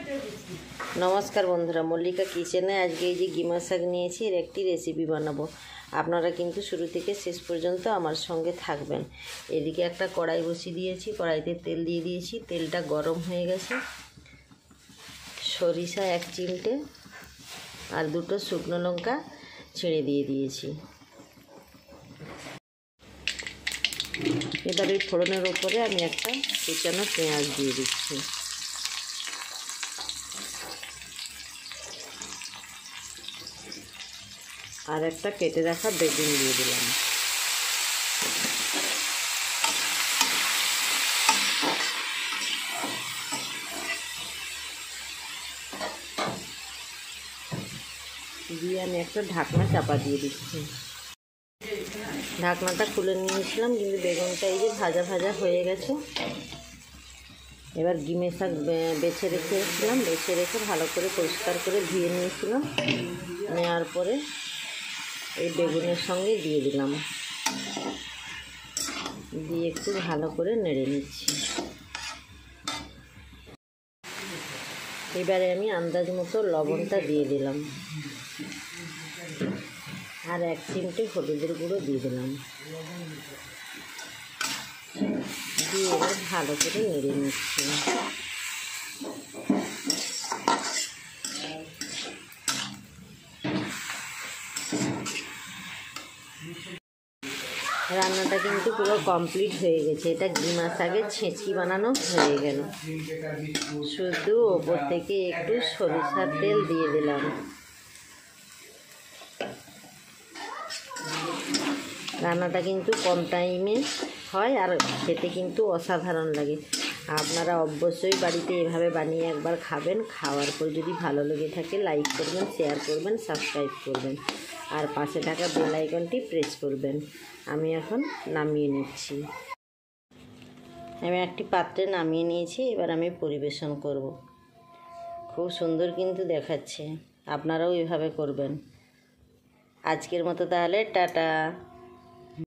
नमस्कार बंधुरा मल्लिका किचेने आज के ये गिमा शाक निয়েছি এর একটি রেসিপি বানাবো। আপনারা কিন্তু শুরু থেকে শেষ পর্যন্ত আমার সঙ্গে থাকবেন। এদিকে একটা কড়াই বসিয়ে দিয়েছি, কড়াইতে তেল দিয়ে দিয়েছি, তেলটা গরম হয়ে গেছে। সরিষা এক চিমটে আর দুটো শুকনো লঙ্কা ছিঁড়ে দিয়ে দিয়েছি। এবার এই ফোড়নের উপরে আমি একটা কুচানো পেঁয়াজ দিয়ে দিচ্ছি। আর একটা কেটে রাখা বেগুন দিয়ে দিলাম। দিয়ে আমি একটা ঢাকনা চাপা দিয়ে দিচ্ছি। ঢাকনাটা খুলে নিয়েছিলাম, কিন্তু বেগুনটা এই যে ভাজা ভাজা হয়ে গেছে। এবার গিমে শাক বেছে রেখেছিলাম, বেছে রেখে ভালো করে পরিষ্কার করে ধুয়ে নিয়েছিলাম। নেওয়ার পরে এই বেগুনের সঙ্গে দিয়ে দিলাম, দিয়ে একটু ভালো করে নেড়ে নিচ্ছি। এবারে আমি আন্দাজ মতো লবণটা দিয়ে দিলাম, আর এক চিমটে হলুদের গুঁড়ো দিয়ে দিলাম, দিয়ে এবার ভালো করে নেড়ে নিচ্ছি। রান্নাটা কিন্তু পুরো কমপ্লিট হয়ে গেছে। এটা গিমা শাকের ছেঁচকি বানানো হয়ে গেল। শুধু ওপর থেকে একটু সরিষার তেল দিয়ে দিলাম। রান্নাটা কিন্তু কম টাইমে হয় আর খেতে কিন্তু অসাধারণ লাগে। আপনারা অবশ্যই বাড়িতে এভাবে বানিয়ে একবার খাবেন। খাওয়ার পর যদি ভালো লেগে থাকে লাইক করবেন, শেয়ার করবেন, সাবস্ক্রাইব করবেন, আর পাশে থাকা বেল আইকনটি প্রেস করবেন। আমি এখন নামিয়ে নিচ্ছি। আমি একটি পাত্রে নামিয়ে নিয়েছি, এবার আমি পরিবেশন করব। খুব সুন্দর কিন্তু দেখাচ্ছে, আপনারাও এভাবে করবেন। আজকের মতো তাহলে টাটা।